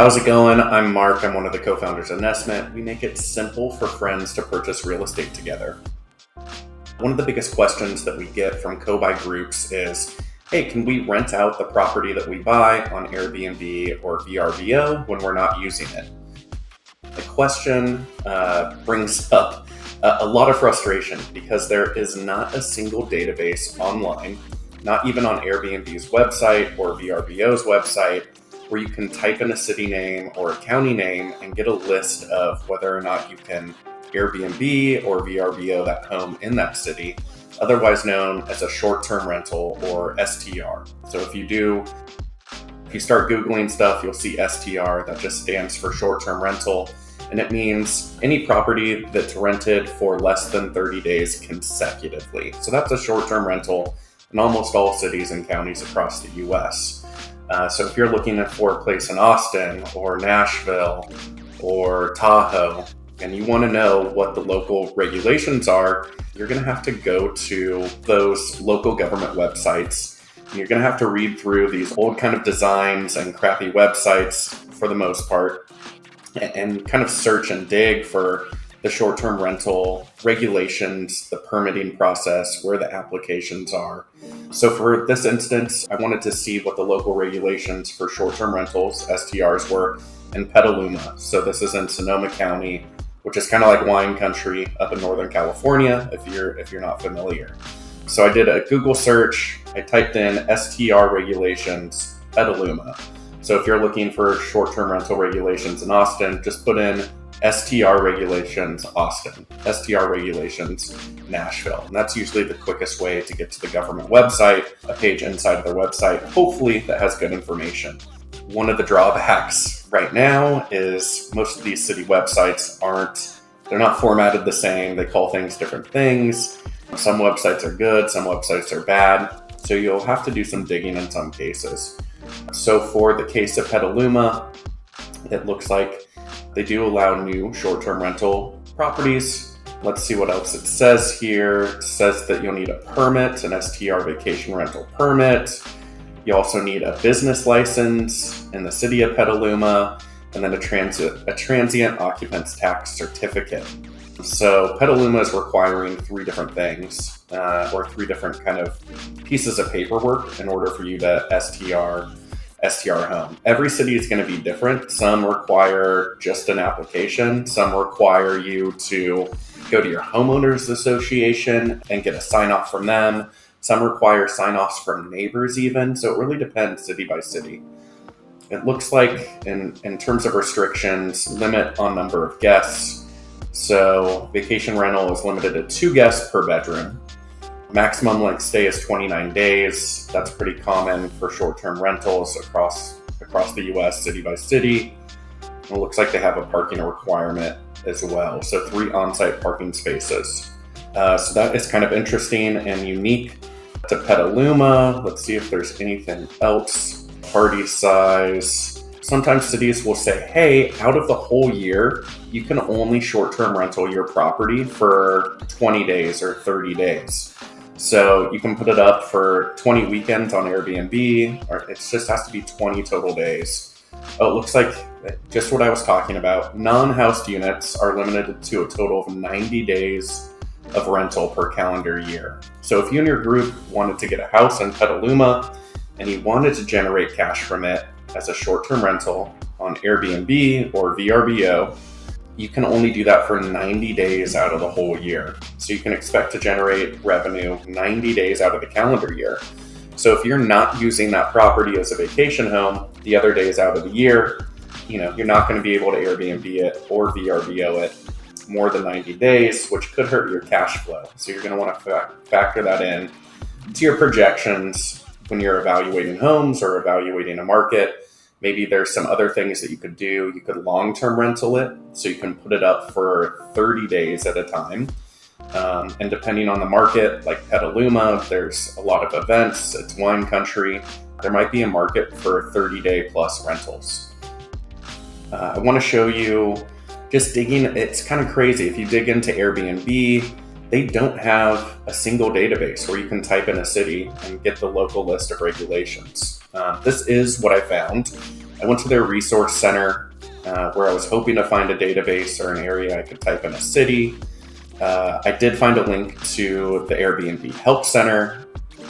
How's it going? I'm Mark. I'm one of the co-founders of Nestment. We make it simple for friends to purchase real estate together. One of the biggest questions that we get from co-buy groups is, hey, can we rent out the property that we buy on Airbnb or Vrbo when we're not using it? The question brings up a lot of frustration because there is not a single database online, not even on Airbnb's website or Vrbo's website, where you can type in a city name or a county name and get a list of whether or not you can Airbnb or Vrbo that home in that city, otherwise known as a short-term rental or STR. So if you start Googling stuff, you'll see STR, that just stands for short-term rental. And it means any property that's rented for less than 30 days consecutively. So that's a short-term rental in almost all cities and counties across the US. So if you're looking for a place in Austin or Nashville or Tahoe, and you want to know what the local regulations are, you're going to have to go to those local government websites. And you're going to have to read through these old kind of designs and crappy websites for the most part, and kind of search and dig for the short-term rental regulations, the permitting process, where the applications are. So for this instance, I wanted to see what the local regulations for short-term rentals, STRs, were in Petaluma. So this is in Sonoma County, which is kind of like wine country up in Northern California, if you're not familiar. So I did a Google search. I typed in STR regulations, Petaluma. So if you're looking for short-term rental regulations in Austin, just put in STR regulations Austin, STR regulations Nashville. And that's usually the quickest way to get to the government website, a page inside of their website, hopefully that has good information. One of the drawbacks right now is most of these city websites they're not formatted the same. They call things different things. Some websites are good, some websites are bad. So you'll have to do some digging in some cases. So for the case of Petaluma, it looks like they do allow new short-term rental properties. Let's see what else it says here. It says that you'll need a permit, an STR vacation rental permit. You also need a business license in the city of Petaluma, and then a transient occupant's tax certificate. So Petaluma is requiring three different things, or three different kind of pieces of paperwork in order for you to STR home. Every city is going to be different. Some require just an application. Some require you to go to your homeowners association and get a sign off from them. Some require sign offs from neighbors even. So it really depends city by city. It looks like in terms of restrictions, limit on number of guests. So vacation rental is limited to 2 guests per bedroom. Maximum length stay is 29 days. That's pretty common for short-term rentals across the US, city by city. It looks like they have a parking requirement as well. So 3 on-site parking spaces. So that is kind of interesting and unique to Petaluma. Let's see if there's anything else. Party size. Sometimes cities will say, hey, out of the whole year, you can only short-term rental your property for 20 days or 30 days. So you can put it up for 20 weekends on Airbnb, or it just has to be 20 total days. Oh, it looks like just what I was talking about. Non-housed units are limited to a total of 90 days of rental per calendar year. So if you and your group wanted to get a house in Petaluma and you wanted to generate cash from it as a short-term rental on Airbnb or Vrbo, you can only do that for 90 days out of the whole year. So you can expect to generate revenue 90 days out of the calendar year. So if you're not using that property as a vacation home the other days out of the year, you're not going to be able to Airbnb it or Vrbo it more than 90 days, which could hurt your cash flow. So you're going to want to factor that in to your projections when you're evaluating homes or evaluating a market. Maybe there's some other things that you could do. You could long-term rental it, so you can put it up for 30 days at a time. And depending on the market, like Petaluma, there's a lot of events. It's wine country. There might be a market for 30-day plus rentals. I want to show you just digging. It's kind of crazy. If you dig into Airbnb, they don't have a single database where you can type in a city and get the local list of regulations. This is what I found. I went to their resource center where I was hoping to find a database or an area I could type in a city. I did find a link to the Airbnb Help Center,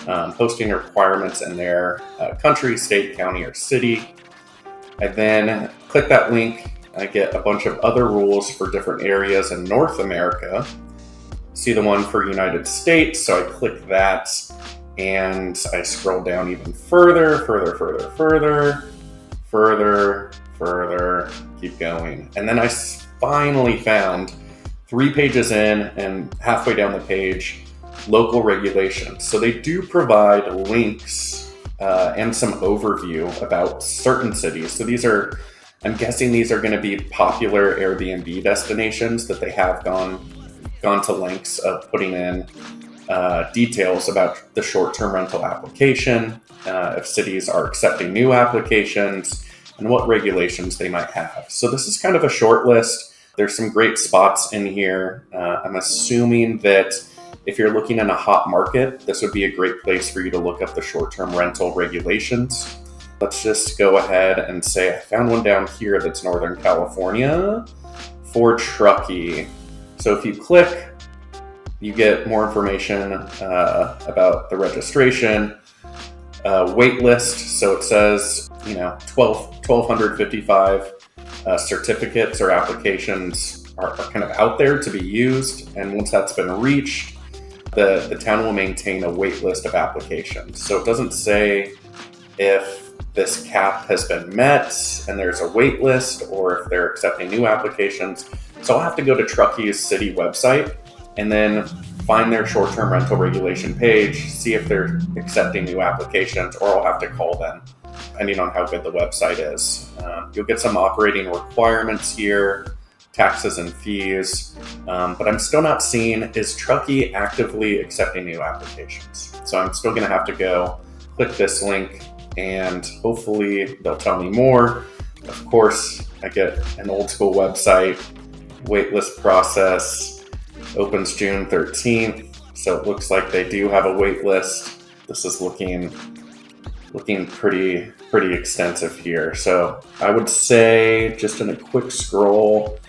posting requirements in their country, state, county, or city. I then click that link. I get a bunch of other rules for different areas in North America. See the one for United States, so I click that and I scroll down even further, keep going. And then I finally found 3 pages in and halfway down the page, local regulations. So they do provide links and some overview about certain cities. So I'm guessing these are going to be popular Airbnb destinations that they have gone to lengths of putting in details about the short-term rental application, if cities are accepting new applications, and what regulations they might have. So this is kind of a short list. There's some great spots in here. I'm assuming that if you're looking in a hot market, this would be a great place for you to look up the short-term rental regulations. Let's just go ahead and say I found one down here that's Northern California for Truckee. So if you click, you get more information about the registration, wait list. So it says, 1,255 certificates or applications are kind of out there to be used. And once that's been reached, the town will maintain a wait list of applications. So it doesn't say if this cap has been met and there's a wait list or if they're accepting new applications. So I'll have to go to Truckee's city website and then find their short-term rental regulation page, see if they're accepting new applications, or I'll have to call them, depending on how good the website is. You'll get some operating requirements here, taxes and fees, but I'm still not seeing, is Truckee actively accepting new applications? So I'm still gonna have to go click this link and hopefully they'll tell me more. Of course, I get an old school website, waitlist process, opens June 13th. So it looks like they do have a wait list. This is looking pretty extensive here. So I would say just in a quick scroll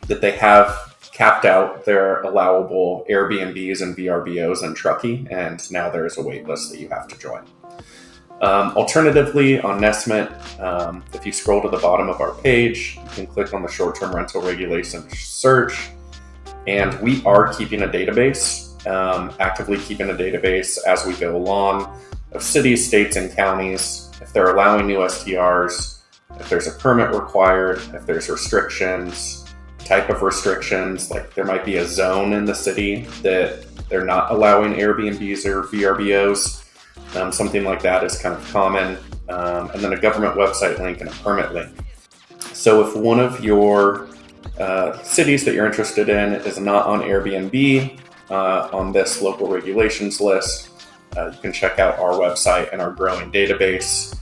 that they have capped out their allowable Airbnbs and VRBOs in Truckee, and now there's a wait list that you have to join. Alternatively, on Nestment, if you scroll to the bottom of our page, you can click on the short-term rental regulations search, and we are keeping a database, actively keeping a database as we go along of cities, states, and counties, if they're allowing new STRs, if there's a permit required, if there's restrictions, type of restrictions, like there might be a zone in the city that they're not allowing Airbnbs or VRBOs. Something like that is kind of common. And then a government website link and a permit link. So if one of your cities that you're interested in is not on Airbnb, on this local regulations list, you can check out our website and our growing database.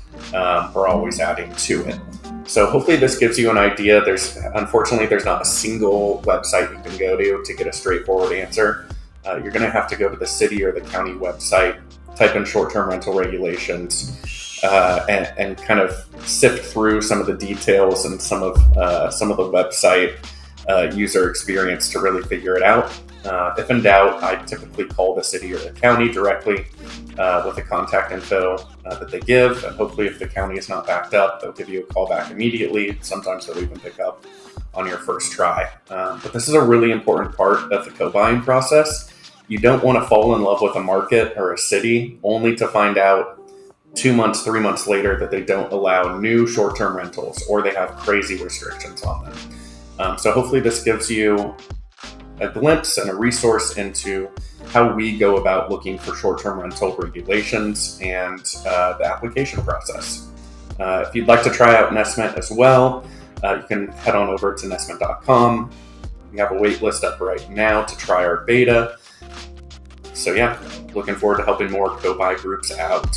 We're always adding to it. So hopefully this gives you an idea. Unfortunately, there's not a single website you can go to get a straightforward answer. You're going to have to go to the city or the county website, type in short-term rental regulations, and kind of sift through some of the details and some of the website user experience to really figure it out. If in doubt, I typically call the city or the county directly with the contact info that they give, and hopefully if the county is not backed up, they'll give you a call back immediately. Sometimes they'll even pick up on your first try. But this is a really important part of the co-buying process. You don't want to fall in love with a market or a city only to find out 2 months, 3 months later that they don't allow new short-term rentals or they have crazy restrictions on them. So hopefully this gives you a glimpse and a resource into how we go about looking for short-term rental regulations and the application process. If you'd like to try out Nestment as well, you can head on over to nestment.com. We have a wait list up right now to try our beta. So yeah, looking forward to helping more co-buy groups out.